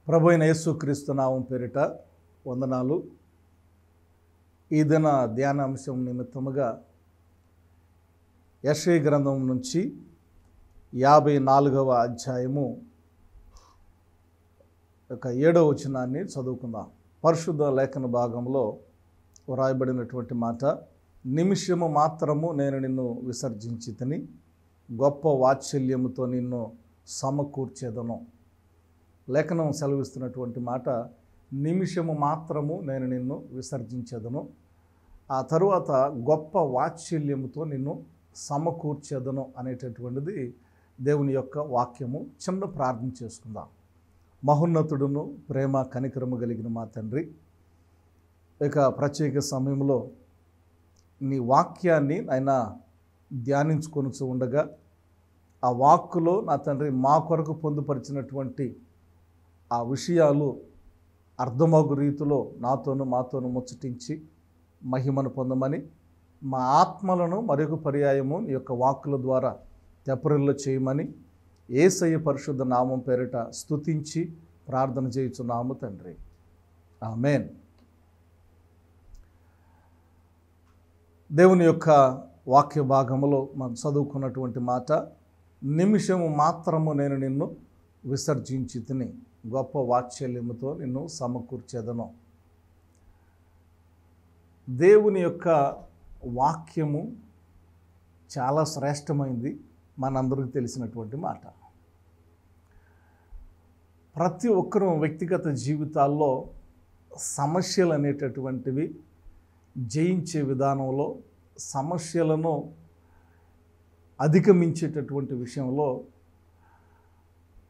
ప్రభు అయిన యేసుక్రీస్తు నామం పేరిట వందనాలు. ఈ దిన ధ్యానాంశం నిమిత్తముగా యెషయా గ్రంథం నుంచి 54వ అధ్యాయము 7వ వచనాన్ని చదువుకుందాం. పరిశుద్ధ లేఖన భాగంలో వ్రాయబడినటువంటి మాట, నిమిషము మాత్రము నేను నిన్ను విసర్జించితిని, గొప్ప వాత్సల్యముతో నిన్ను సమకూర్చెదను. లేఖనం సెలవిస్తున్నటువంటి మాట, నిమిషము మాత్రము నేను నిన్ను విసర్జించెదను, ఆ తరువాత గొప్ప వాత్సల్యముతో నిన్ను సమకూర్చెదను అనేటటువంటిది దేవుని యొక్క వాక్యము. చిన్న ప్రార్థన చేసుకుందాం. మహోన్నతుడును ప్రేమ కనికరము కలిగిన మా తండ్రి, ఇక ప్రత్యేక సమయంలో నీ వాక్యాన్ని ఆయన ధ్యానించుకొని ఉండగా, ఆ వాక్కులో నా తండ్రి మా కొరకు పొందుపరిచినటువంటి ఆ విషయాలు అర్థమగు రీతిలో మాతోను ముచ్చటించి మహిమను పొందమని, మా ఆత్మలను మరొక పర్యాయము నీ యొక్క వాక్కుల ద్వారా తెప్పరిల్లు చేయమని యేసయ్య పరిశుద్ధ నామం పేరిట స్తుతించి ప్రార్థన చేయుచున్నాము తండ్రి, ఆమేన్. దేవుని యొక్క వాక్య భాగములో మనం చదువుకున్నటువంటి మాట, నిమిషము మాత్రము నేను నిన్ను విసర్జించితిని, గొప్ప వాత్సల్యముతో నిన్ను సమకూర్చెదను. దేవుని యొక్క వాక్యము చాలా శ్రేష్టమైంది, మనందరికీ తెలిసినటువంటి మాట. ప్రతి ఒక్కరూ వ్యక్తిగత జీవితాల్లో సమస్యలు అనేటటువంటివి జయించే విధానంలో, సమస్యలను అధిగమించేటటువంటి విషయంలో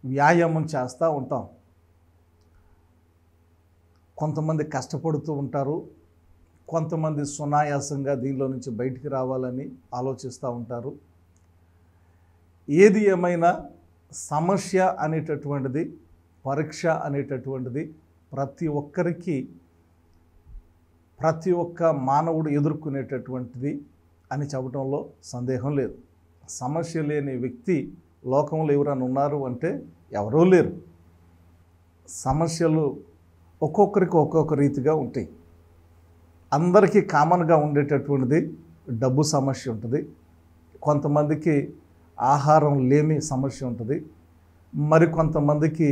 వ్యాయామం చేస్తూ ఉంటాం. కొంతమంది కష్టపడుతూ ఉంటారు, కొంతమంది సునాయాసంగా దీనిలో నుంచి బయటికి రావాలని ఆలోచిస్తూ ఉంటారు. ఏది ఏమైనా సమస్య అనేటటువంటిది, పరీక్ష అనేటటువంటిది ప్రతి ఒక్కరికి, ప్రతి ఒక్క మానవుడు ఎదుర్కొనేటటువంటిది అని చెప్పడంలో సందేహం లేదు. సమస్య లేని వ్యక్తి లోకంలో ఎవరైనా ఉన్నారు అంటే ఎవరూ లేరు. సమస్యలు ఒక్కొక్కరికి ఒక్కొక్క రీతిగా ఉంటాయి. అందరికీ కామన్గా ఉండేటటువంటిది డబ్బు సమస్య ఉంటుంది, కొంతమందికి ఆహారం లేని సమస్య ఉంటుంది, మరికొంతమందికి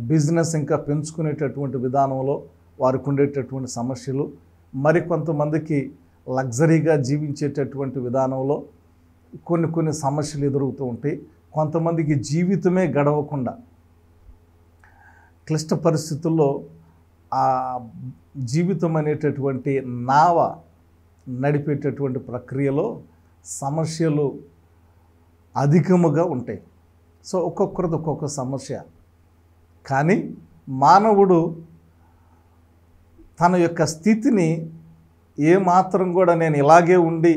బిజినెస్ ఇంకా పెంచుకునేటటువంటి విధానంలో వారికి ఉండేటటువంటి సమస్యలు, మరికొంతమందికి లగ్జరీగా జీవించేటటువంటి విధానంలో కొన్ని సమస్యలు ఎదురవుతూ ఉంటాయి. కొంతమందికి జీవితమే గడవకుండా క్లిష్ట పరిస్థితుల్లో ఆ జీవితం అనేటటువంటి నావ నడిపేటటువంటి ప్రక్రియలో సమస్యలు అధికముగా ఉంటాయి. సో ఒక్కొక్కరిది ఒక్కొక్క సమస్య. కానీ మానవుడు తన యొక్క స్థితిని ఏమాత్రం కూడా నేను ఇలాగే ఉండి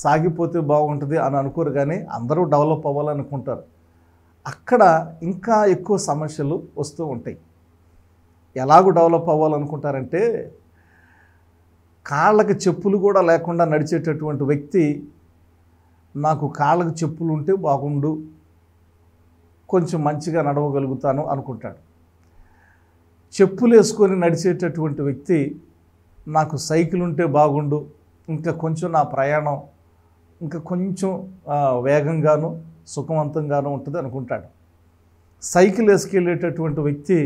సాగిపోతే బాగుంటుంది అని అనుకోరు, కానీ అందరూ డెవలప్ అవ్వాలనుకుంటారు. అక్కడ ఇంకా ఎక్కువ సమస్యలు వస్తూ ఉంటాయి. ఎలాగూ డెవలప్ అవ్వాలనుకుంటారంటే, కాళ్ళకి చెప్పులు కూడా లేకుండా నడిచేటటువంటి వ్యక్తి నాకు కాళ్ళకి చెప్పులు ఉంటే బాగుండు, కొంచెం మంచిగా నడవగలుగుతాను అనుకుంటాడు. చెప్పులు వేసుకొని నడిచేటటువంటి వ్యక్తి నాకు సైకిల్ ఉంటే బాగుండు, ఇంకా కొంచెం నా ప్రయాణం ఇంకా కొంచెం వేగంగాను సుఖవంతంగాను ఉంటుంది అనుకుంటాడు. సైకిల్ వేసుకెళ్ళేటటువంటి వ్యక్తి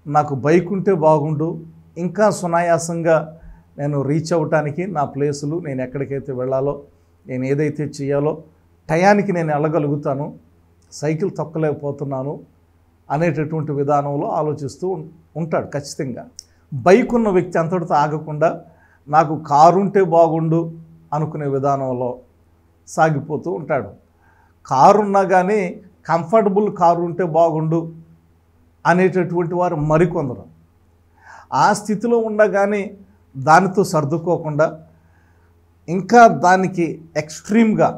నాకు బైక్ ఉంటే బాగుండు, ఇంకా సునాయాసంగా నేను రీచ్ అవ్వటానికి నా ప్లేసులు, నేను ఎక్కడికైతే వెళ్ళాలో, నేను ఏదైతే చేయాలో టయానికి నేను వెళ్ళగలుగుతాను, సైకిల్ తొక్కలేకపోతున్నాను అనేటటువంటి విధానంలో ఆలోచిస్తూ ఉంటాడు. ఖచ్చితంగా బైక్ ఉన్న వ్యక్తి అంతటితో ఆగకుండా నాకు కారు ఉంటే బాగుండు అనుకునే విధానంలో సాగిపోతూ ఉంటాడు. కారు ఉన్నా కానీ కంఫర్టబుల్ కారు ఉంటే బాగుండు అనేటటువంటి వారు మరికొందరు. ఆ స్థితిలో ఉండగానే దానితో సర్దుకోకుండా ఇంకా దానికి ఎక్స్ట్రీమ్గా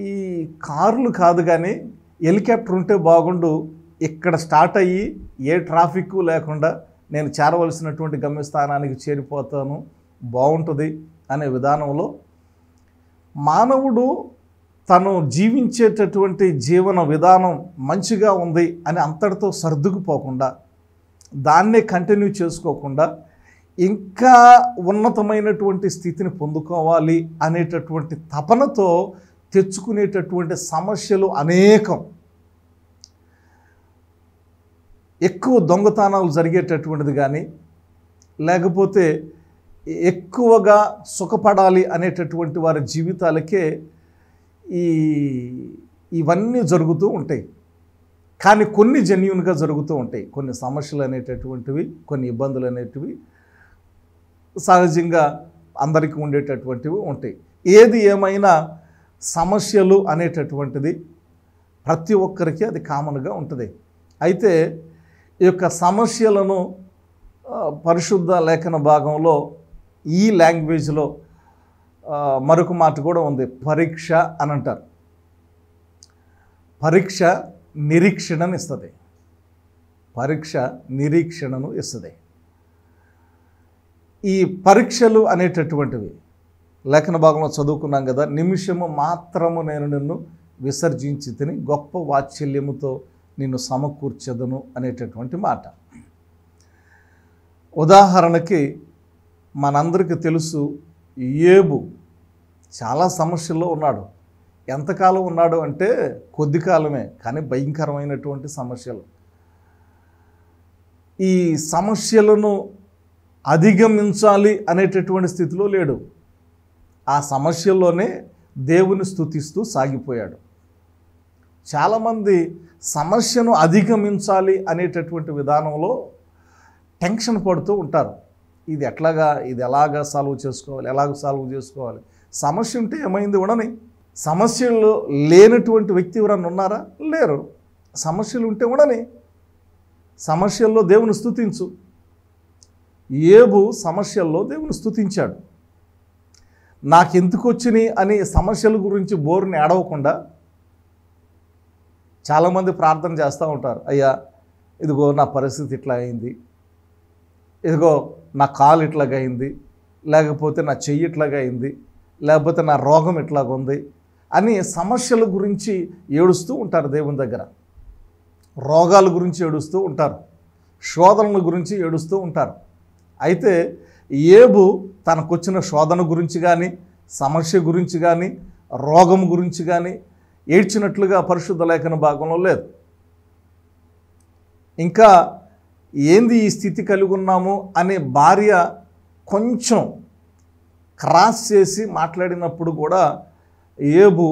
ఈ కార్లు కాదు కానీ హెలికాప్టర్ ఉంటే బాగుండు, ఇక్కడ స్టార్ట్ అయ్యి ఏ ట్రాఫిక్ లేకుండా నేను చేరవలసినటువంటి గమ్యస్థానానికి చేరిపోతాను, బాగుంటుంది అనే విధానంలో మానవుడు తను జీవించేటటువంటి జీవన విధానం మంచిగా ఉంది అని అంతటితో సర్దుకుపోకుండా, దాన్నే కంటిన్యూ చేసుకోకుండా, ఇంకా ఉన్నతమైనటువంటి స్థితిని పొందుకోవాలి అనేటటువంటి తపనతో తెచ్చుకునేటటువంటి సమస్యలు అనేకం. ఎక్కువ దొంగతనాలు జరిగేటటువంటిది కానీ, లేకపోతే ఎక్కువగా సుఖపడాలి అనేటటువంటి వారి జీవితాలకే ఇవన్నీ జరుగుతూ ఉంటాయి. కానీ కొన్ని జెన్యూన్గా జరుగుతూ ఉంటాయి. కొన్ని సమస్యలు అనేటటువంటివి, కొన్ని ఇబ్బందులు అనేటివి సహజంగా అందరికీ ఉండేటటువంటివి ఉంటాయి. ఏది ఏమైనా సమస్యలు అనేటటువంటిది ప్రతి ఒక్కరికి అది కామన్గా ఉంటుంది. అయితే ఈ యొక్క సమస్యలను పరిశుద్ధ లేఖన భాగంలో ఈ లాంగ్వేజ్లో మరొక మాట కూడా ఉంది, పరీక్ష అని అంటారు. పరీక్ష నిరీక్షణను ఇస్తుంది. పరీక్ష నిరీక్షణను ఇస్తుంది. ఈ పరీక్షలు అనేటటువంటివి లేఖన భాగంలో చదువుకున్నాం కదా, నిమిషము మాత్రము నేను నిన్ను విసర్జించి తిని గొప్ప వాత్సల్యముతో నిన్ను సమకూర్చెదను అనేటటువంటి మాట. ఉదాహరణకి మనందరికీ తెలుసు, యోబు చాలా సమస్యల్లో ఉన్నాడు. ఎంతకాలం ఉన్నాడు అంటే కొద్ది కాలమే, కానీ భయంకరమైనటువంటి సమస్యలు. ఈ సమస్యలను అధిగమించాలి అనేటటువంటి స్థితిలో లేడు. ఆ సమస్యల్లోనే దేవుని స్తుతిస్తూ సాగిపోయాడు. చాలామంది సమస్యను అధిగమించాలి అనేటటువంటి విధానంలో టెన్షన్ పడుతూ ఉంటారు. ఇది ఎలాగా సాల్వ్ చేసుకోవాలి. సమస్య ఉంటే ఏమైంది ఉండని. సమస్యలు లేనటువంటి వ్యక్తి ఎవరన్నా ఉన్నారా? లేరు. సమస్యలు ఉంటే ఉండని. సమస్యల్లో దేవుని స్తుతించు. యోబు సమస్యల్లో దేవుని స్తుతించాడు. నాకెందుకు వచ్చినాయి అని సమస్యల గురించి బోరుని ఏడవకుండా చాలామంది ప్రార్థన చేస్తూ ఉంటారు. అయ్యా, ఇదిగో నా పరిస్థితి ఇట్లా అయింది, ఇదిగో నా కాలు ఇట్లాగా అయింది, లేకపోతే నా చెయ్యి ఇట్లాగా అయింది, లేకపోతే నా రోగం ఇట్లాగుంది అని సమస్యల గురించి ఏడుస్తూ ఉంటారు దేవుని దగ్గర. రోగాల గురించి ఏడుస్తూ ఉంటారు, శోధనల గురించి ఏడుస్తూ ఉంటారు. అయితే యోబు తనకొచ్చిన శోధన గురించి కానీ, సమస్య గురించి కానీ, రోగం గురించి కానీ ఏడ్చినట్లుగా పరిశుద్ధ లేఖన భాగంలో లేదు. ఇంకా ఏంది ఈ స్థితి కలిగి ఉన్నాము అనే భార్య కొంచెం క్రాస్ చేసి మాట్లాడినప్పుడు కూడా యోబు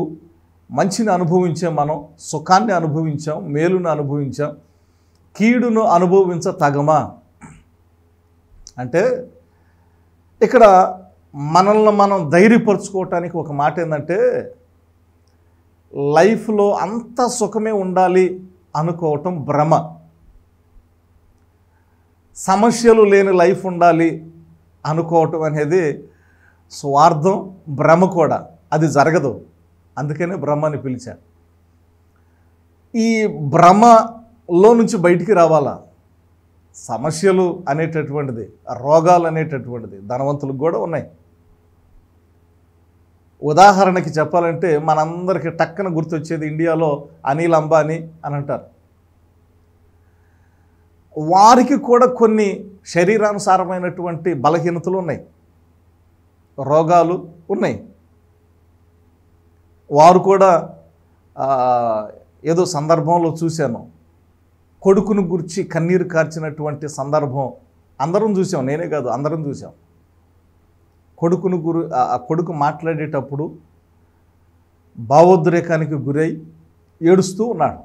మంచిని అనుభవించాం, మనం సుఖాన్ని అనుభవించాం, మేలును అనుభవించాం, కీడును అనుభవించతగమా అంటే ఇక్కడ మనల్ని మనం ధైర్యపరచుకోవటానికి ఒక మాట ఏంటంటే, లైఫ్లో అంత సుఖమే ఉండాలి అనుకోవటం భ్రమ. సమస్యలు లేని లైఫ్ ఉండాలి అనుకోవటం అనేది స్వార్థం, భ్రమ కూడా. అది జరగదు. అందుకనే భ్రమ అని పిలిచారు. ఈ భ్రమలో నుంచి బయటికి రావాలా. సమస్యలు అనేటటువంటిది, రోగాలు అనేటటువంటిది ధనవంతులకు కూడా ఉన్నాయి. ఉదాహరణకి చెప్పాలంటే మనందరికీ టక్కన గుర్తొచ్చేది ఇండియాలో అనిల్ అంబానీ అని అంటారు. వారికి కూడా కొన్ని శరీరానుసారమైనటువంటి బలహీనతలు ఉన్నాయి, రోగాలు ఉన్నాయి. వారు కూడా ఏదో సందర్భంలో చూశాను, కొడుకును గురించి కన్నీరు కార్చినటువంటి సందర్భం అందరం చూసాం. నేనే కాదు, అందరం చూసాం. కొడుకు మాట్లాడేటప్పుడు భావోద్రేకానికి గురై ఏడుస్తూ ఉన్నాడు.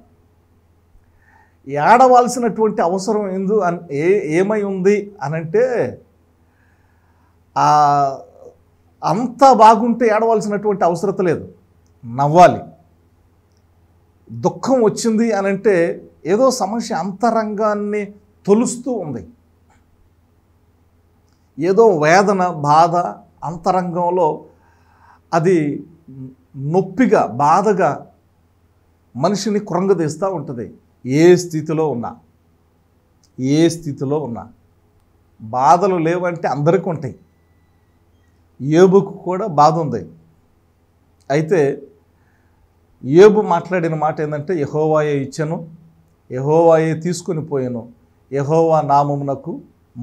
ఏడవలసినటువంటి అవసరం ఏమై ఉంది అనంటే, అంతా బాగుంటే ఏడవలసినటువంటి అవసరం లేదు, నవ్వాలి. దుఃఖం వచ్చింది అనంటే ఏదో సమస్య అంతరంగాన్ని తొలుస్తూ ఉంది, ఏదో వేదన, బాధ అంతరంగంలో అది నొప్పిగా, బాధగా మనిషిని కృంగదీస్తూ ఉంటుంది. ఏ స్థితిలో ఉన్నా బాధలు లేవంటే అందరికీ ఉంటాయి. యోబుకు కూడా బాధ ఉంది. అయితే యోబు మాట్లాడిన మాట ఏంటంటే, యెహోవాయే ఇచ్చెను, యెహోవాయే తీసుకొని పోయెను, యెహోవా నామమునకు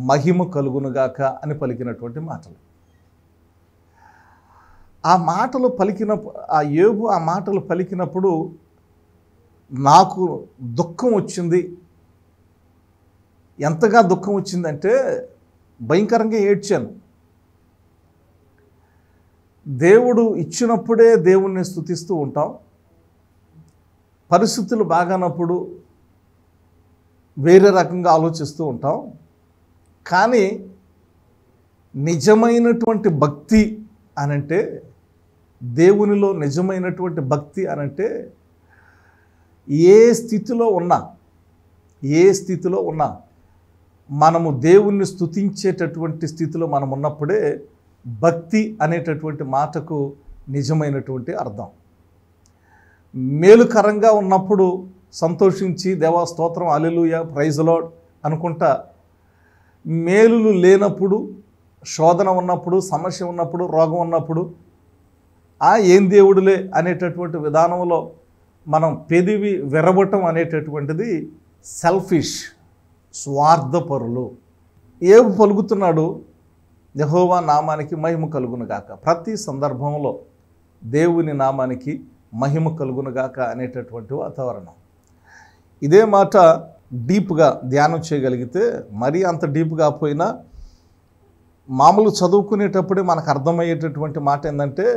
మహిమ కలుగునుగాక అని పలికినటువంటి మాటలు. ఆ మాటలు పలికినప్పుడు, ఆ యోబు ఆ మాటలు పలికినప్పుడు నాకు దుఃఖం వచ్చింది. ఎంతగా దుఃఖం వచ్చిందంటే భయంకరంగా ఏడ్చాను. దేవుడు ఇచ్చినప్పుడే దేవుణ్ణి స్తుతిస్తూ ఉంటాం. పరిస్థితులు బాగానప్పుడు వేరే రకంగా ఆలోచిస్తూ ఉంటాం. కానీ నిజమైనటువంటి భక్తి అనంటే, దేవునిలో నిజమైనటువంటి భక్తి అనంటే, ఏ స్థితిలో ఉన్నా మనము దేవుణ్ణి స్తుతించేటటువంటి స్థితిలో మనం ఉన్నప్పుడే భక్తి అనేటటువంటి మాటకు నిజమైనటువంటి అర్థం. మేలుకరంగా ఉన్నప్పుడు సంతోషించి దేవా స్తోత్రం, హల్లెలూయా, ప్రైజ్ లార్డ్ అనుకుంటా, మేలులు లేనప్పుడు, శోధన ఉన్నప్పుడు, సమస్య ఉన్నప్పుడు, రోగం ఉన్నప్పుడు ఏం దేవుడులే అనేటటువంటి విధానంలో మనం పెదివి విరవటం అనేటటువంటిది సెల్ఫిష్, స్వార్థపరులు. ఏం పలుకుతున్నాడు? యెహోవా నామానికి మహిమ కలుగునుగాక. ప్రతి సందర్భంలో దేవుని నామానికి మహిమ కలుగునుగాక అనేటటువంటి వాతావరణం. ఇదే మాట డీప్గా ధ్యానం చేయగలిగితే, మరీ అంత డీప్గా పోయినా మామూలు చదువుకునేటప్పుడే మనకు అర్థమయ్యేటటువంటి మాట ఏంటంటే,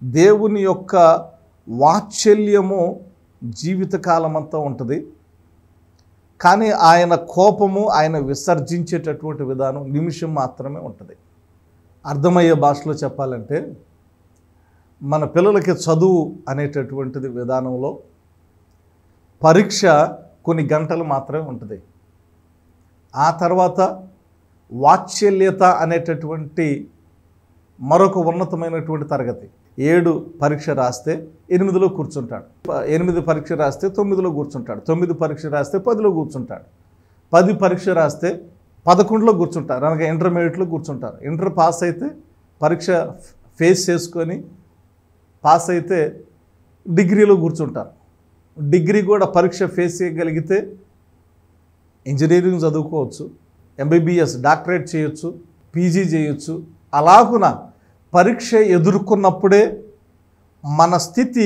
దేవుని యొక్క వాత్సల్యము జీవితకాలం అంతా ఉంటుంది. కానీ ఆయన కోపము, ఆయన విసర్జించేటటువంటి విధానం నిమిషం మాత్రమే ఉంటుంది. అర్థమయ్యే భాషలో చెప్పాలంటే, మన పిల్లలకి చదువు అనేటటువంటిది విధానంలో పరీక్ష కొన్ని గంటలు మాత్రమే ఉంటుంది. ఆ తర్వాత వాత్సల్యత అనేటటువంటి మరొక ఉన్నతమైనటువంటి తరగతి. 7 పరీక్ష రాస్తే 8లో కూర్చుంటాడు, 8 పరీక్ష రాస్తే 9లో కూర్చుంటాడు, 9 పరీక్ష రాస్తే 10లో కూర్చుంటాడు, 10 పరీక్ష రాస్తే 11లో కూర్చుంటారు, అనగా ఇంటర్మీడియట్లో కూర్చుంటారు. ఇంటర్ పాస్ అయితే పరీక్ష ఫేస్ చేసుకొని పాస్ అయితే డిగ్రీలో కూర్చుంటారు. డిగ్రీ కూడా పరీక్ష ఫేస్ చేయగలిగితే ఇంజనీరింగ్ చదువుకోవచ్చు, ఎంబీబీఎస్ డాక్టరేట్ చేయొచ్చు, పీజీ చేయొచ్చు. అలాగున పరీక్ష ఎదుర్కొన్నప్పుడే మన స్థితి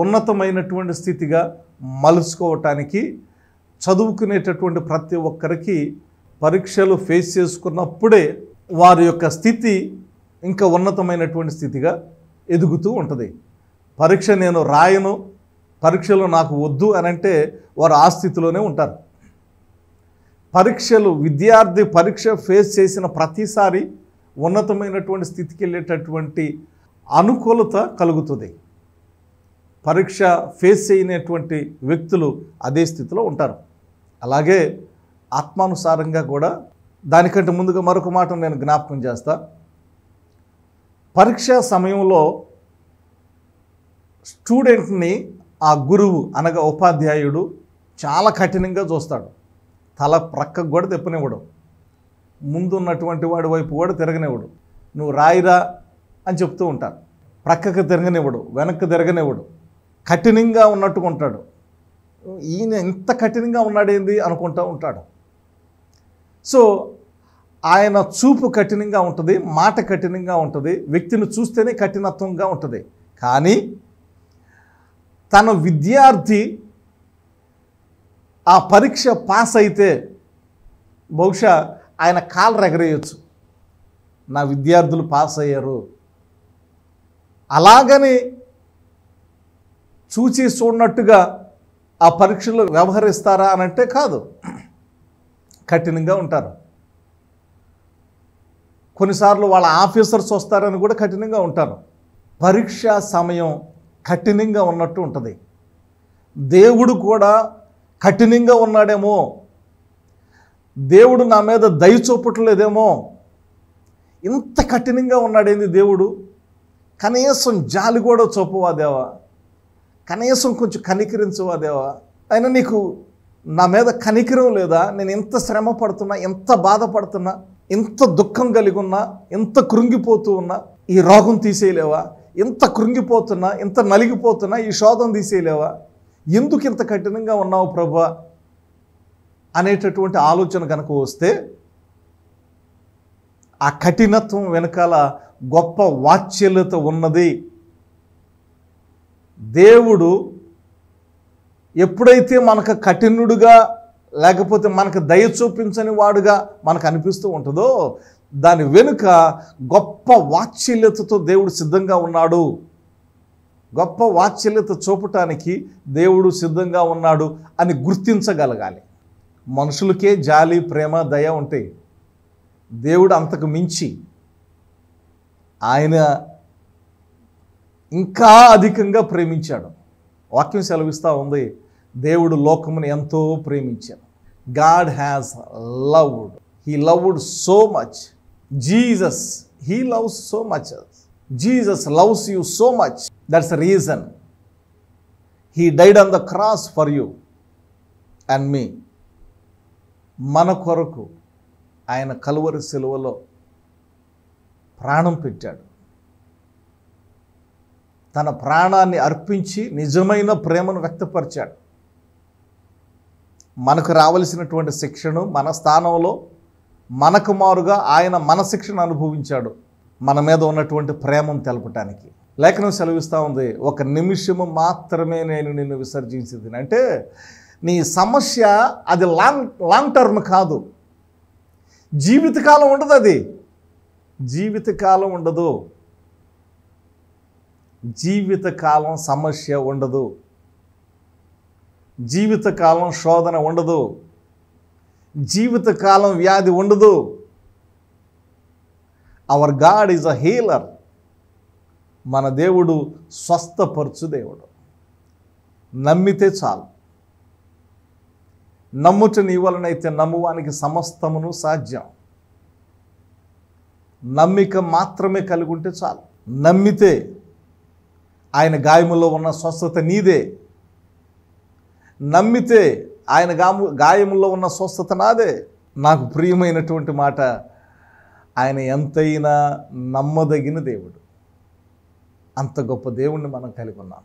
ఉన్నతమైనటువంటి స్థితిగా మలుచుకోవటానికి చదువుకునేటటువంటి ప్రతి ఒక్కరికి పరీక్షలు ఫేస్ చేసుకున్నప్పుడే వారి యొక్క స్థితి ఇంకా ఉన్నతమైనటువంటి స్థితిగా ఎదుగుతూ ఉంటుంది. పరీక్ష నేను రాయను, పరీక్షలు నాకు వద్దు అని అంటే వారు ఆ స్థితిలోనే ఉంటారు. విద్యార్థి పరీక్ష ఫేస్ చేసిన ప్రతిసారి ఉన్నతమైనటువంటి స్థితికి వెళ్ళేటటువంటి అనుకూలత కలుగుతుంది. పరీక్ష ఫేస్ చేయనటువంటి వ్యక్తులు అదే స్థితిలో ఉంటారు. అలాగే ఆత్మానుసారంగా కూడా, దానికంటే ముందుగా మరొక మాట నేను జ్ఞాపకం చేస్తా. పరీక్షా సమయంలో స్టూడెంట్ని ఆ గురువు అనగా ఉపాధ్యాయుడు చాలా కఠినంగా చూస్తాడు. తల ప్రక్కకు కూడా తిప్పనివ్వడు, ముందున్నటువంటి వాడి వైపు కూడా తిరగనివ్వడు. నువ్వు రాయిరా అని చెప్తూ ఉంటారు. ప్రక్కకు తిరగనివ్వడు, వెనక్కి తిరగనివ్వడు, కఠినంగా ఉన్నట్టుగా ఉంటాడు. ఈయన ఇంత కఠినంగా ఉన్నాడేంది అనుకుంటూ ఉంటాడు. సో ఆయన చూపు కఠినంగా ఉంటుంది, మాట కఠినంగా ఉంటుంది, వ్యక్తిని చూస్తేనే కఠినత్వంగా ఉంటుంది. కానీ తన విద్యార్థి ఆ పరీక్ష పాస్ అయితే బహుశా ఆయన కాలు ఎగరేయచ్చు, నా విద్యార్థులు పాస్ అయ్యారు. అలాగని చూచి చూడనట్టుగా ఆ పరీక్షలు వ్యవహరిస్తారా అనంటే కాదు, కఠినంగా ఉంటారు. కొన్నిసార్లు వాళ్ళ ఆఫీసర్స్ వస్తారని కూడా కఠినంగా ఉంటారు. పరీక్షా సమయం కఠినంగా ఉన్నట్టు ఉంటుంది. దేవుడు కూడా కఠినంగా ఉన్నాడేమో, దేవుడు నా మీద దయ చూపట్లేదేమో, ఇంత కఠినంగా ఉన్నాడేంది దేవుడు, కనీసం జాలి కూడా చూపవా దేవా, కనీసం కొంచెం కనికరించవా దేవా, అయినా నీకు నా మీద కనికరం లేదా, నేను ఎంత శ్రమ పడుతున్నా, ఎంత బాధపడుతున్నా, ఎంత దుఃఖం కలిగి ఉన్నా, ఎంత కృంగిపోతూ ఉన్నా, ఈ రోగం తీసేయలేవా, ఇంత కృంగిపోతున్నా, ఇంత నలిగిపోతున్నా ఈ శోధన తీసేయలేవా? ఎందుకు ఇంత కఠినంగా ఉన్నావు ప్రభువా అనేటటువంటి ఆలోచన కనుక వస్తే, ఆ కఠినత్వం వెనకాల గొప్ప వాత్సల్యత ఉన్నది. దేవుడు ఎప్పుడైతే మనకు కఠినుడుగా లేకపోతే మనకు దయ చూపించని వాడుగా మనకు అనిపిస్తూ ఉంటుందో, దాని వెనుక గొప్ప వాత్సల్యతతో దేవుడు సిద్ధంగా ఉన్నాడు. గొప్ప వాత్సల్యత చూపటానికి దేవుడు సిద్ధంగా ఉన్నాడు అని గుర్తించగలగాలి. మనుషులకే జాలి, ప్రేమ, దయ ఉంటాయి. దేవుడు అంతకు మించి ఆయన ఇంకా అధికంగా ప్రేమించాడు. వాక్యం సెలవిస్తూ ఉంది, దేవుడు లోకమును ఎంతో ప్రేమించాడు. God has loved, he loved so much. Jesus, he loves so much. Jesus loves you so much. That's the reason he died on the cross for you and me. మన కొరకు ఆయన కలువరి సిలువలో ప్రాణం పెట్టాడు. తన ప్రాణాన్ని అర్పించి నిజమైన ప్రేమను వ్యక్తపరిచాడు. మనకు రావలసినటువంటి శిక్షను మన స్థానంలో మనకు మారుగా ఆయన మన శిక్షను అనుభవించాడు, మన మీద ఉన్నటువంటి ప్రేమను తెలపటానికి. లేఖనం సెలవిస్తూ ఉంది, ఒక నిమిషము మాత్రమే నేను నిన్ను విసర్జించింది. అంటే నీ సమస్య అది లాంగ్ టర్మ్ కాదు, జీవితకాలం ఉండదు. అది జీవితకాలం ఉండదు. జీవితకాలం సమస్య ఉండదు. జీవితకాలం శోధన ఉండదు. జీవితకాలం వ్యాధి ఉండదు. Hour God is a healer. మన దేవుడు స్వస్థపరచు దేవుడు. నమ్మితే చాలు. నమ్ముట నీ వలనైతే నమ్మువానికి సమస్తమును సాధ్యం. నమ్మిక మాత్రమే కలిగి ఉంటే చాలు. నమ్మితే ఆయన గాయములో ఉన్న స్వస్థత నీదే. నమ్మితే ఆయన గాయములో ఉన్న స్వస్థత నాదే. నాకు ప్రియమైనటువంటి మాట, ఆయన ఎంతైనా నమ్మదగిన దేవుడు. అంత గొప్ప దేవుణ్ణి మనం కలిగి ఉన్నాం.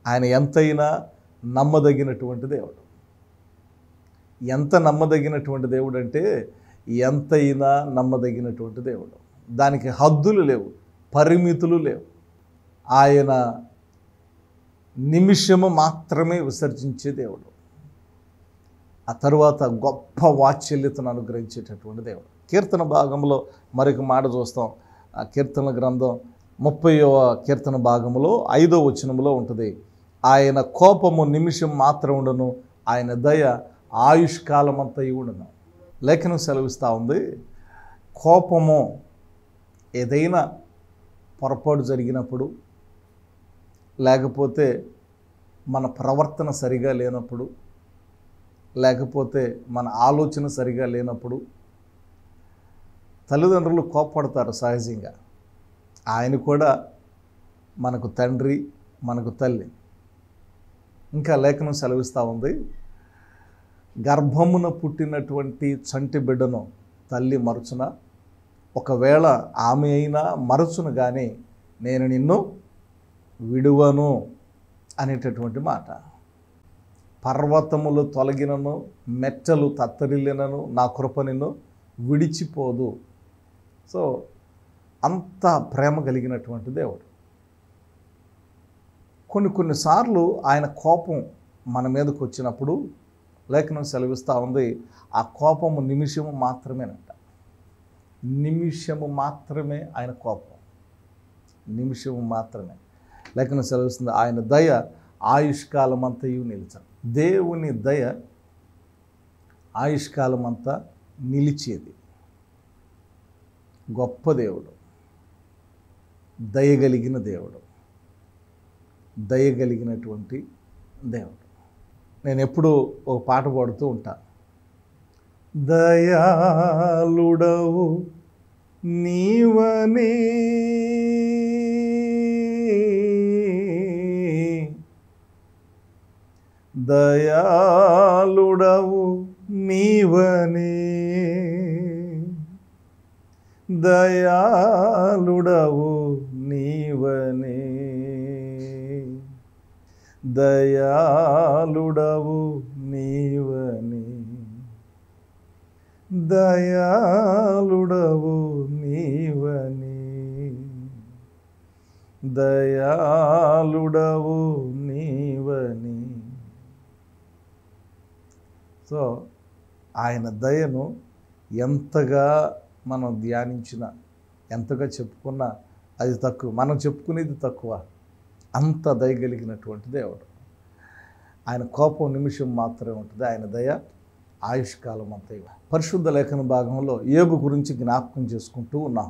ఆయన ఎంతైనా నమ్మదగినటువంటి దేవుడు. ఎంత నమ్మదగినటువంటి దేవుడు అంటే ఎంతైనా నమ్మదగినటువంటి దేవుడు. దానికి హద్దులు లేవు, పరిమితులు లేవు. ఆయన నిమిషము మాత్రమే విసర్జించే దేవుడు. ఆ తరువాత గొప్ప వాత్సల్యతను అనుగ్రహించేటటువంటి దేవుడు. కీర్తన భాగంలో మరొక మాట చూస్తాం. ఆ కీర్తన గ్రంథం 30వ కీర్తన భాగంలో 5వ వచనంలో ఉంటుంది, ఆయన కోపము నిమిషం మాత్రం ఉండను, ఆయన దయ ఆయుష్కాలమంతా ఉండను. లేఖనం సెలవిస్తూ ఉంది, కోపము ఏదైనా పొరపాటు జరిగినప్పుడు, లేకపోతే మన ప్రవర్తన సరిగా లేనప్పుడు, లేకపోతే మన ఆలోచన సరిగా లేనప్పుడు తల్లిదండ్రులు కోపపడతారు సహజంగా. ఆయన కూడా మనకు తండ్రి, మనకు తల్లి. ఇంకా లేఖనం సెలవిస్తూ ఉంది, గర్భమున పుట్టినటువంటి చంటి బిడ్డను తల్లి మరచున, ఒకవేళ ఆమె అయినా మరచును కానీ నేను నిన్ను విడువను అనేటటువంటి మాట. పర్వతములు తొలగినను, మెట్టలు తత్తరిల్లినను నా కృప నిన్ను విడిచిపోదు. సో అంత ప్రేమ కలిగినటువంటి దేవుడు. కొన్నిసార్లు ఆయన కోపం మన మీదకు వచ్చినప్పుడు లేఖనం సెలవిస్తూ ఉంది, ఆ కోపము నిమిషము మాత్రమేనంట. నిమిషము మాత్రమే ఆయన కోపం, నిమిషము మాత్రమే. లేఖనం సెలవిస్తుంది, ఆయన దయ ఆయుష్కాలం అంతయు నిలిచాడు. దేవుని దయ ఆయుష్కాలం అంతా నిలిచేది. గొప్ప దేవుడు, దయగలిగిన దేవుడు, దయగలిగినటువంటి దేవుడు. నేను ఎప్పుడు ఒక పాట పాడుతూ ఉంటా, దయాళుడవు నీవనే దయాళుడవు నీవనే దయాళుడవు నీవనే, దయాళుడవు నీవనే, దయాళుడవు నీవనే, దయాళుడవు నీవని. సో ఆయన దయను ఎంతగా మనం ధ్యానించినా, ఎంతగా చెప్పుకున్నా అది తక్కువ. మనం చెప్పుకునేది తక్కువ. అంత దయగలిగినటువంటి దేవుడు. ఆయన కోపం నిమిషం మాత్రమే ఉంటుంది, ఆయన దయ ఆయుష్కాలం అంతే. పరిశుద్ధ లేఖన భాగంలో యోబు గురించి జ్ఞాపకం చేసుకుంటూ ఉన్నాం.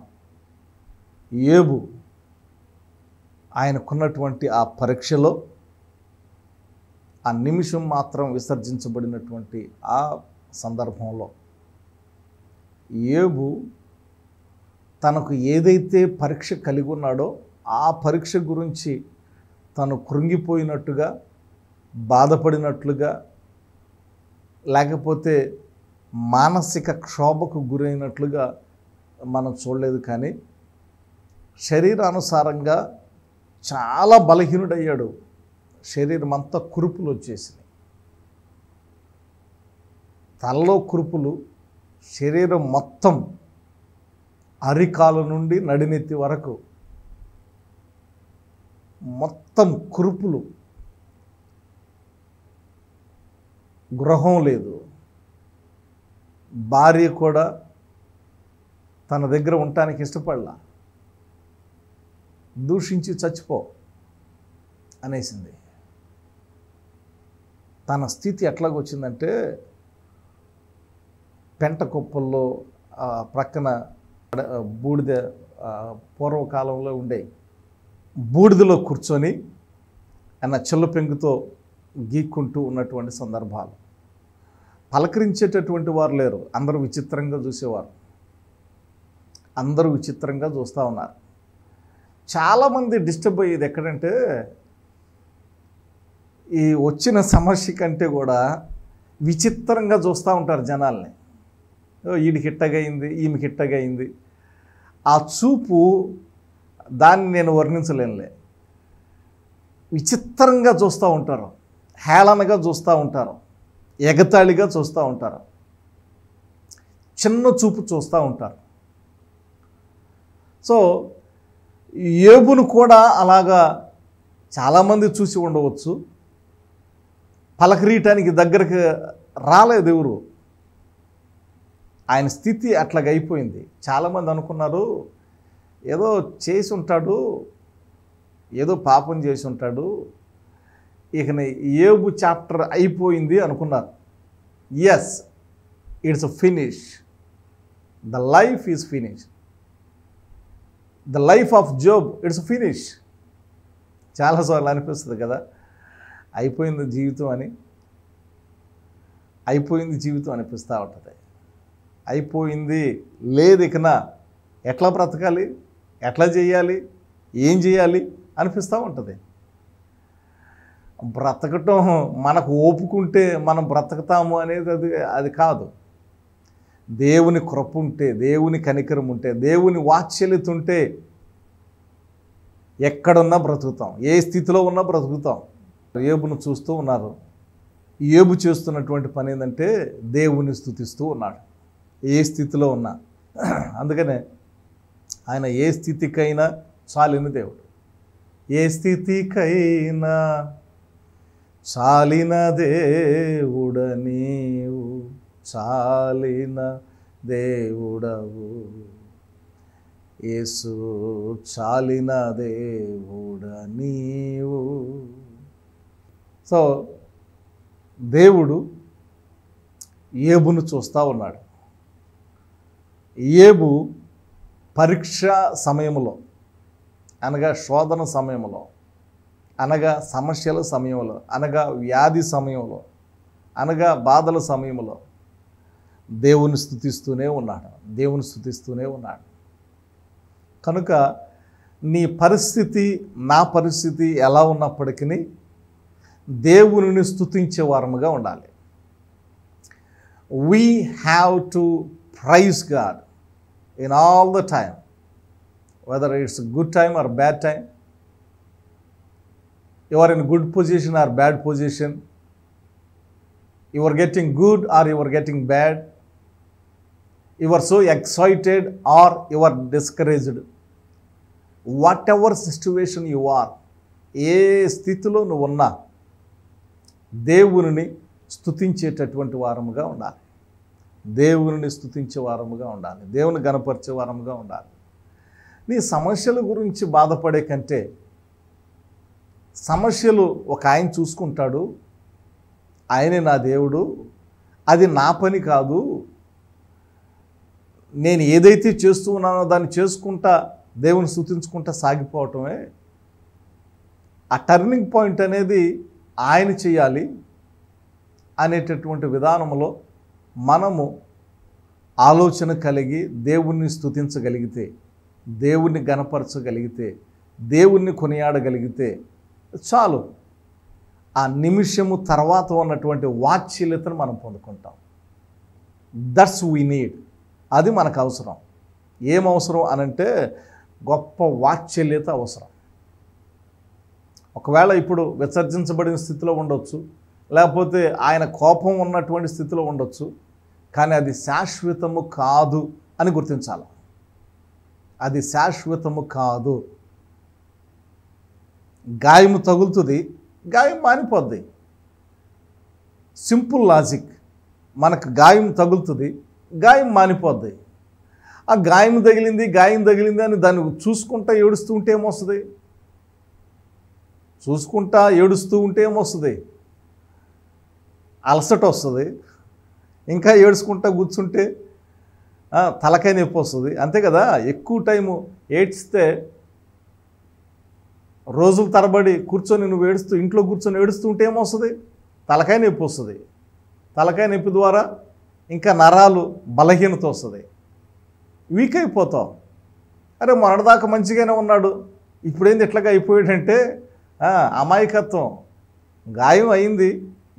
యోబు ఆయనకున్నటువంటి ఆ పరీక్షలో ఆ నిమిషం మాత్రం విసర్జించబడినటువంటి ఆ సందర్భంలో యోబు తనకు ఏదైతే పరీక్ష కలిగి ఉన్నాడో ఆ పరీక్ష గురించి తను కృంగిపోయినట్టుగా, బాధపడినట్లుగా, లేకపోతే మానసిక క్షోభకు గురైనట్లుగా మనం చూడలేదు. కానీ శరీరానుసారంగా చాలా బలహీనుడయ్యాడు. శరీరం అంతా కురుపులు వచ్చేసినాయి. తలలో కురుపులు, శరీరం మొత్తం అరికాల నుండి నడినెత్తి వరకు మొత్తం కురుపులు. గృహం లేదు. భార్య కూడా తన దగ్గర ఉండటానికి ఇష్టపడలా. దూషించి చచ్చిపో అనేసింది. తన స్థితి ఎట్లాగొచ్చిందంటే, పెంట కుప్పల్లో ప్రక్కన బూడిద పూర్వకాలంలో ఉండే బూడిదలో కూర్చొని ఆయన చెల్ల పెంగుతో గీక్కుంటూ ఉన్నటువంటి సందర్భాలు. పలకరించేటటువంటి వారు లేరు. అందరూ విచిత్రంగా చూసేవారు. అందరూ విచిత్రంగా చూస్తూ ఉన్నారు. చాలామంది డిస్టర్బ్ అయ్యేది ఎక్కడంటే, ఈ వచ్చిన సమస్య కంటే కూడా విచిత్రంగా చూస్తూ ఉంటారు జనాల్ని. వీడికి ఇట్టగయింది, ఈమెకి ఇట్టగయింది. ఆ చూపు దాన్ని నేను వర్ణించలేనులే. విచిత్రంగా చూస్తూ ఉంటారు, హేళనగా చూస్తూ ఉంటారు, ఎగతాళిగా చూస్తూ ఉంటారు, చిన్న చూపు చూస్తూ ఉంటారు. సో యోబును కూడా అలాగా చాలామంది చూసి ఉండవచ్చు. పలకరీయటానికి దగ్గరకు రాలేదు ఎవరు. ఆయన స్థితి అట్లాగ అయిపోయింది. చాలామంది అనుకున్నారు ఏదో చేసి ఉంటాడు, ఏదో పాపం చేసి ఉంటాడు, ఇక యోబు చాప్టర్ అయిపోయింది అనుకున్నారు. Yes, it's finish. The life is finish. The life of Job it's finish. చాలాసార్లు అనిపిస్తుంది కదా, అయిపోయింది జీవితం అని. అయిపోయింది జీవితం అనిపిస్తూ ఉంటుంది. అయిపోయింది, లేదు ఇకనా, ఎట్లా బ్రతకాలి, ఎట్లా చేయాలి, ఏం చేయాలి అనిపిస్తూ ఉంటుంది. బ్రతకటం మనకు ఓపుకుంటే మనం బ్రతకతాము అనేది అది కాదు. దేవుని కృప ఉంటే, దేవుని కనికరం ఉంటే, దేవుని వాత్సల్యత ఉంటే ఎక్కడున్నా బ్రతుకుతాం, ఏ స్థితిలో ఉన్నా బ్రతుకుతాం. యోబును చూస్తూ ఉన్నారు. యోబు చేస్తున్నటువంటి పని ఏంటంటే దేవుని స్తుతిస్తూ ఉన్నాడు ఏ స్థితిలో ఉన్నా. అందుకనే ఆయన ఏ స్థితికైనా చాలిన దేవుడు. ఏ స్థితికైనా చాలిన దేవుడ నీవు, చాలిన దేవుడవు యేసు, చాలిన దేవుడ నీవు. సో దేవుడు యోబును చూస్తూ ఉన్నాడు. యోబు పరీక్ష సమయంలో, అనగా శోధన సమయంలో, అనగా సమస్యల సమయంలో, అనగా వ్యాధి సమయంలో, అనగా బాధల సమయంలో దేవుని స్తుతిస్తూనే ఉన్నాడు. దేవుని స్తుతిస్తూనే ఉన్నాడు. కనుక నీ పరిస్థితి, నా పరిస్థితి ఎలా ఉన్నప్పటికీ దేవునిని స్తుతించే వారముగా ఉండాలి. We have to praise God in all the time, whether it's a good time or bad time. You are in good position or bad position. You are getting good or you are getting bad. You are so excited or you are discouraged. Whatever situation you are, ఏ స్థితిలో నువ్వు ఉన్నా దేవునిని స్తుతించేటటువంటి వారముగా ఉండాలి. దేవునిని స్తుతించే వారముగా ఉండాలి. దేవుని గణపరిచే వారముగా ఉండాలి. నీ సమస్యల గురించి బాధపడే కంటే సమస్యలు ఒక ఆయన చూసుకుంటాడు, ఆయనే నా దేవుడు, అది నా పని కాదు, నేను ఏదైతే చేస్తూ ఉన్నానో దాన్ని చేసుకుంటా దేవుని స్తుతించుకుంటా సాగిపోవటమే. ఆ టర్నింగ్ పాయింట్ అనేది ఆయన చేయాలి అనేటటువంటి విధానంలో మనము ఆలోచన కలిగి దేవుణ్ణి స్తుతించగలిగితే, దేవుణ్ణి గణపరచగలిగితే, దేవుణ్ణి కొనియాడగలిగితే చాలు. ఆ నిమిషము తర్వాత ఉన్నటువంటి వాత్సల్యతను మనం పొందుకుంటాం. That's we need. అది మనకు అవసరం. ఏం అవసరం అనంటే గొప్ప వాత్సల్యత అవసరం. ఒకవేళ ఇప్పుడు విసర్జించబడిన స్థితిలో ఉండొచ్చు, లేకపోతే ఆయన కోపం ఉన్నటువంటి స్థితిలో ఉండొచ్చు, కానీ అది శాశ్వతము కాదు అని గుర్తించాలి. అది శాశ్వతము కాదు. గాయము తగులుతుంది, గాయం మానిపోద్ది. Simple logic. మనకు గాయం తగులుతుంది, గాయం మానిపోద్ది. ఆ గాయం తగిలింది అని దాన్ని చూసుకుంటా ఏడుస్తూ ఉంటే ఏమొస్తుంది? చూసుకుంటా ఏడుస్తూ ఉంటే ఏమొస్తుంది? అలసట వస్తుంది. ఇంకా ఏడుచుకుంటా కూర్చుంటే తలకాయ నొప్పి వస్తుంది. అంతే కదా. ఎక్కువ టైము ఏడ్చితే రోజుల తరబడి కూర్చొని నువ్వు ఇంట్లో కూర్చొని ఏడుస్తూ ఉంటే ఏమొస్తుంది? తలకాయ నొప్పి వస్తుంది. తలకాయ నొప్పి ద్వారా ఇంకా నరాలు బలహీనత వస్తుంది, వీక్ అయిపోతావు. అరే మొన్నటిదాకా మంచిగానే ఉన్నాడు, ఇప్పుడేంది ఎట్లాగా అయిపోయాడంటే అమాయకత్వం. గాయం అయింది,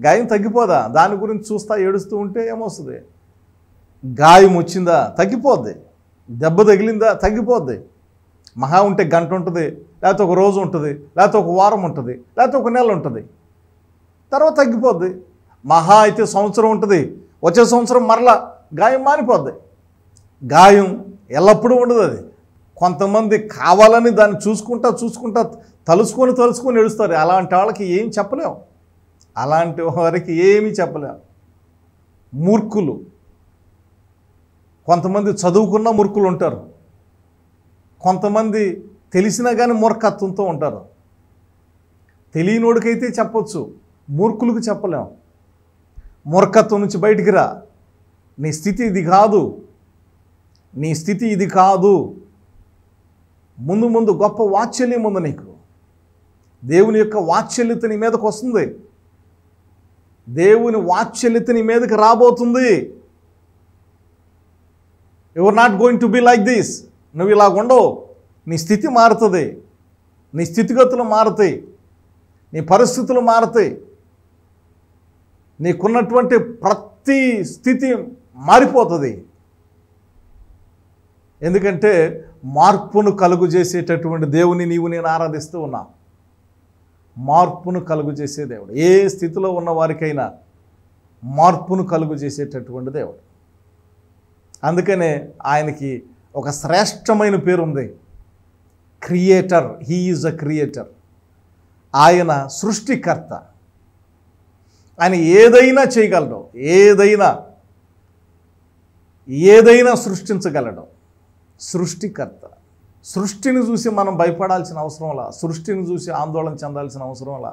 గాయం తగ్గిపోదా? దాని గురించి చూస్తా ఏడుస్తూ ఉంటే ఏమొస్తుంది? గాయం వచ్చిందా తగ్గిపోద్ది, దెబ్బ తగిలిందా తగ్గిపోద్ది. మహా ఉంటే గంట ఉంటుంది, లేకపోతే ఒక రోజు ఉంటుంది, లేకపోతే ఒక వారం ఉంటుంది, లేకపోతే ఒక నెల ఉంటుంది, తర్వాత తగ్గిపోద్ది. మహా అయితే సంవత్సరం ఉంటుంది, వచ్చే సంవత్సరం మరలా గాయం మానిపోద్ది. గాయం ఎల్లప్పుడూ ఉండదు. అది కొంతమంది కావాలని దాన్ని చూసుకుంటా తలుసుకొని ఏడుస్తారు. అలాంటి వాళ్ళకి ఏం చెప్పలేం. అలాంటి వారికి ఏమీ చెప్పలేం. మూర్ఖులు. కొంతమంది చదువుకున్న మూర్ఖులు ఉంటారు, కొంతమంది తెలిసినా కానీ మూర్ఖత్వంతో ఉంటారు. తెలియనోడికైతే చెప్పొచ్చు, మూర్ఖులకు చెప్పలేం. మూర్ఖత్వం నుంచి బయటికి రా. నీ స్థితి ఇది కాదు. ముందు గొప్ప వాత్సల్యం ఉంది నీకు. దేవుని యొక్క వాత్సల్యత నీ మీదకి వస్తుంది. దేవుని వాత్సల్యత నీ మీదకి రాబోతుంది. You are not going to be like this. నువ్వు ఇలాగ ఉండవు. నీ స్థితి మారుతుంది, నీ స్థితిగతులు మారుతాయి, నీ పరిస్థితులు మారుతాయి. నీకున్నటువంటి ప్రతి స్థితి మారిపోతుంది. ఎందుకంటే మార్పును కలుగు చేసేటటువంటి దేవుని నేను ఆరాధిస్తూ ఉన్నా. మార్పును కలుగు చేసే దేవుడు. ఏ స్థితిలో ఉన్న వారికైనా మార్పును కలుగు చేసేటటువంటి దేవుడు. అందుకనే ఆయనకి ఒక శ్రేష్టమైన పేరు ఉంది, creator. He is a creator. ఆయన సృష్టికర్త. ఆయన ఏదైనా చేయగలడు, ఏదైనా సృష్టించగలడు. సృష్టికర్త. సృష్టిని చూసి మనం భయపడాల్సిన అవసరంలా, సృష్టిని చూసి ఆందోళన చెందాల్సిన అవసరంలా,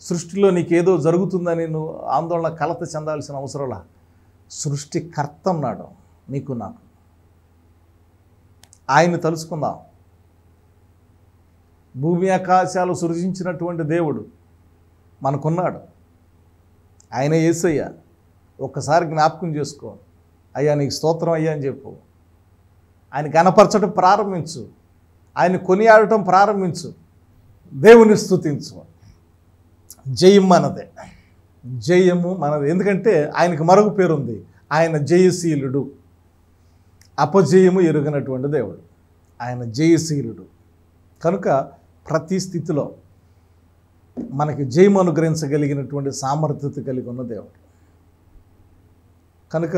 సృష్టిలో నీకేదో జరుగుతుందని నువ్వు ఆందోళన కలత చెందాల్సిన అవసరంలా. సృష్టికర్త ఉన్నాడు నీకు నాకు. ఆయన్ని తలుసుకుందాం. భూమి ఆకాశాలు సృజించినటువంటి దేవుడు మనకున్నాడు. ఆయన యేసయ్య. ఒక్కసారి జ్ఞాపకం చేసుకో. అయ్యా నీకు స్తోత్రం అయ్యా అని చెప్పు. ఆయన గణపరచడం ప్రారంభించు, ఆయన కొనియాడటం ప్రారంభించు, దేవుని స్తుతించు. జయం మనదే, జయము మనదే. ఎందుకంటే ఆయనకు మరొక పేరుంది, ఆయన జయశీలుడు. అపజయము ఎరుగనటువంటి దేవుడు. ఆయన జయశీలుడు. కనుక ప్రతి స్థితిలో మనకి జయం అనుగ్రహించగలిగినటువంటి సామర్థ్యత కలిగి ఉన్న దేవుడు. కనుక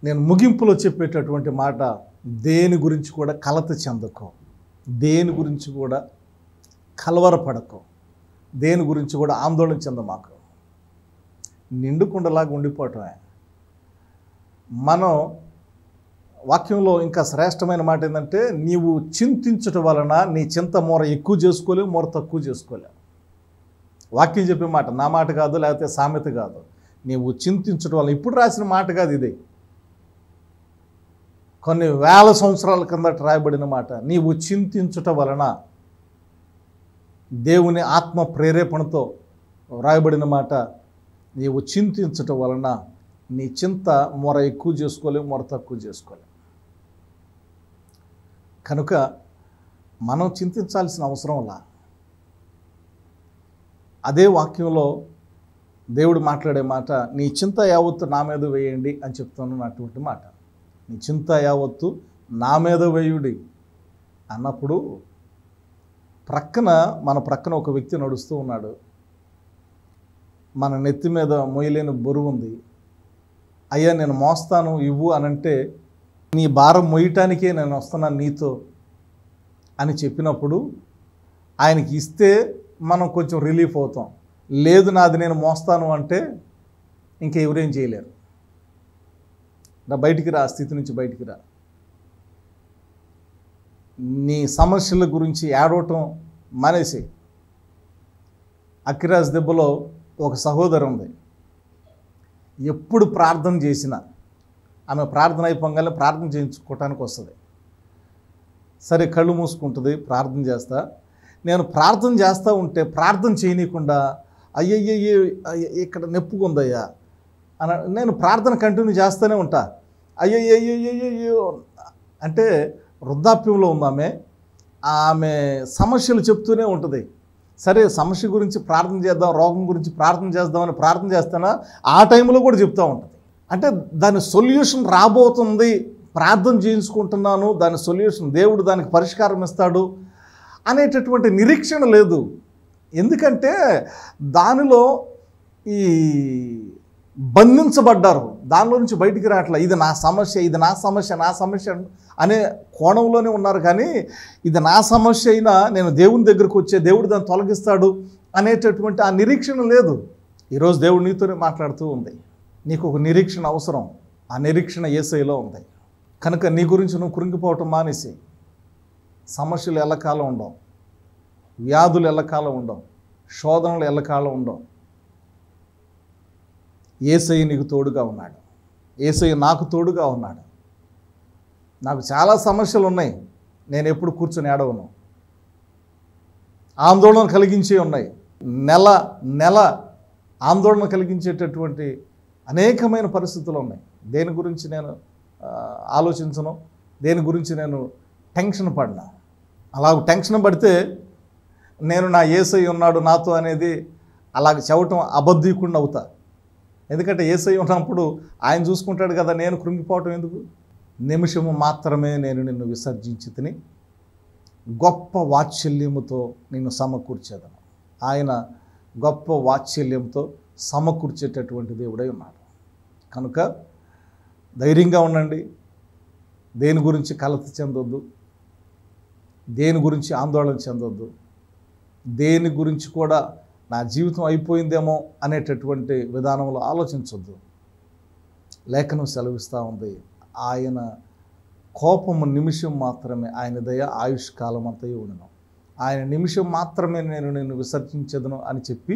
నేను ముగింపులో చెప్పేటటువంటి మాట, దేని గురించి కూడా కలత చెందకో, దేని గురించి కూడా కలవరపడకో, దేని గురించి కూడా ఆందోళన చెందమాకు. నిండుకుండలాగా ఉండిపోవటమే. మనం వాక్యంలో ఇంకా శ్రేష్టమైన మాట ఏంటంటే, నీవు చింతించటం వలన నీ చింత మూర ఎక్కువ చేసుకోలేవు, మూర తక్కువ చేసుకోలేవు. వాక్యం చెప్పే మాట, నా మాట కాదు, లేకపోతే సామెత కాదు. నీవు చింతించటం వల్ల, ఇప్పుడు రాసిన మాట కాదు ఇది, కొన్ని వేల సంవత్సరాల కిందట రాయబడిన మాట. నీవు చింతించటం వలన, దేవుని ఆత్మ ప్రేరేపణతో రాయబడిన మాట. నీవు చింతించటం వలన నీ చింత మొర ఎక్కువ చేసుకోలేవు, మొర తక్కువ చేసుకోలేవు. కనుక మనం చింతించాల్సిన అవసరంలా. అదే వాక్యంలో దేవుడు మాట్లాడే మాట, నీ చింత యావత్తు నా మీద వేయండి అని చెప్తున్నటువంటి మాట. నీ చింత యావత్తు నా మీద వేయుడి అన్నప్పుడు మన ప్రక్కన ఒక వ్యక్తి నడుస్తూ ఉన్నాడు. మన నెత్తి మీద మోయలేని బరువు ఉంది. అయ్యా నేను మోస్తాను ఇవ్వు అనంటే, నీ భారం మోయటానికే నేను వస్తున్నాను నీతో అని చెప్పినప్పుడు ఆయనకి ఇస్తే మనం కొంచెం రిలీఫ్ అవుతాం. లేదు నాది నేను మోస్తాను అంటే ఇంకెవరేం చేయలేరు. బయటికి రా, ఆ స్థితి నుంచి బయటికి రా. నీ సమస్యల గురించి ఏడవటం మానేసి. అక్కిరాజ్ దెబ్బలో ఒక సహోదరు ఉంది. ఎప్పుడు ప్రార్థన చేసినా ఆమె ప్రార్థన అయిపోగానే ప్రార్థన చేయించుకోవటానికి వస్తుంది. సరే కళ్ళు మూసుకుంటుంది, ప్రార్థన చేస్తా. నేను ప్రార్థన చేస్తూ ఉంటే ప్రార్థన చేయనీయకుండా, అయ్యయ్యో ఇక్కడ నొప్పుకుందయ్యా అని నేను ప్రార్థన కంటిన్యూ చేస్తూనే ఉంటా. అయ్యయ్యో అంటే వృద్ధాప్యంలో ఉంది ఆమె సమస్యలు చెప్తూనే ఉంటుంది. సరే సమస్య గురించి ప్రార్థన చేద్దాం, రోగం గురించి ప్రార్థన చేద్దామని ప్రార్థన చేస్తానా, ఆ టైంలో కూడా చెప్తూ ఉంటుంది. అంటే దాని సొల్యూషన్ రాబోతుంది, ప్రార్థన చేయించుకుంటున్నాను, దాని సొల్యూషన్ దేవుడు దానికి పరిష్కారం ఇస్తాడు అనేటటువంటి నిరీక్షణ లేదు. ఎందుకంటే దానిలో ఈ బంధించబడ్డారు, దానిలో నుంచి బయటికి రావట్లే. ఇది నా సమస్య, ఇది నా సమస్య, నా సమస్య అనే కోణంలోనే ఉన్నారు. కానీ ఇది నా సమస్య అయినా నేను దేవుని దగ్గరకు వచ్చే దేవుడు దాన్ని తొలగిస్తాడు అనేటటువంటి ఆ నిరీక్షణ లేదు. ఈరోజు దేవుడు నీతోనే మాట్లాడుతూ ఉంది. నీకు ఒక నిరీక్షణ అవసరం. ఆ నిరీక్షణ యేసయ్యలో ఉంది. కనుక నీ గురించి నువ్వు కృంగిపోవటం మానేసి. సమస్యలు ఎల్లకాలం ఉండవు, వ్యాధులు ఎల్లకాలం ఉండవు, శోధనలు ఎల్లకాలం ఉండవు. యేసయ్య నీకు తోడుగా ఉన్నాడు. యేసయ్య నాకు తోడుగా ఉన్నాడు. నాకు చాలా సమస్యలు ఉన్నాయి, నేను ఎప్పుడు కూర్చొని ఏడవను. ఆందోళన కలిగించే ఉన్నాయి, నెల నెల ఆందోళన కలిగించేటటువంటి అనేకమైన పరిస్థితులు ఉన్నాయి. దేని గురించి నేను ఆలోచించను, దేని గురించి నేను టెన్షన్ పడినా. అలాగ టెన్షన్ పడితే నేను నా యేసయ్య ఉన్నాడు నాతో అనేది అలాగ చెప్పటం అబద్ధీకుండా అవుతా. ఎందుకంటే యేసయ్య ఉన్నప్పుడు ఆయన చూసుకుంటాడు కదా, నేను కృంగిపోవటం ఎందుకు? నిమిషము మాత్రమే నేను నిన్ను విసర్జించి తిని గొప్ప వాత్సల్యముతో నిన్ను సమకూర్చేదను. ఆయన గొప్ప వాత్సల్యంతో సమకూర్చేటటువంటి దేవుడై ఉన్నాడు. కనుక ధైర్యంగా ఉండండి. దేని గురించి కలత చెందొద్దు, దేని గురించి ఆందోళన చెందొద్దు, దేని గురించి కూడా నా జీవితం అయిపోయిందేమో అనేటటువంటి విధానంలో ఆలోచించొద్దు. లేఖనం సెలవిస్తూ ఉంది, ఆయన కోపము నిమిషం మాత్రమే, ఆయన దయ ఆయుష్కాలం అంతయు ఉండను. ఆయన నిమిషం మాత్రమే నేను నిన్ను విసర్జించదును అని చెప్పి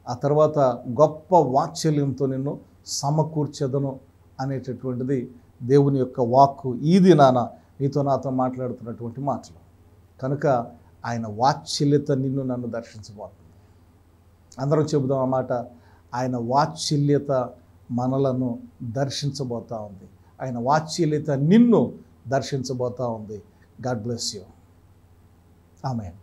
ఆ తర్వాత గొప్ప వాత్సల్యంతో నిన్ను సమకూర్చెదను అనేటటువంటిది దేవుని యొక్క వాక్కు. ఈ దినాన నీతో నాతో మాట్లాడుతున్నటువంటి మాటలు. కనుక ఆయన వాత్సల్యత నిన్ను నన్ను దర్శించబోతుంది. అందరం చెబుదాం ఆ మాట. ఆయన వాత్సల్యత మనలను దర్శించబోతూ ఉంది. ఆయన వాత్సల్యత నిన్ను దర్శించబోతూ ఉంది. God bless you. ఆమేన్.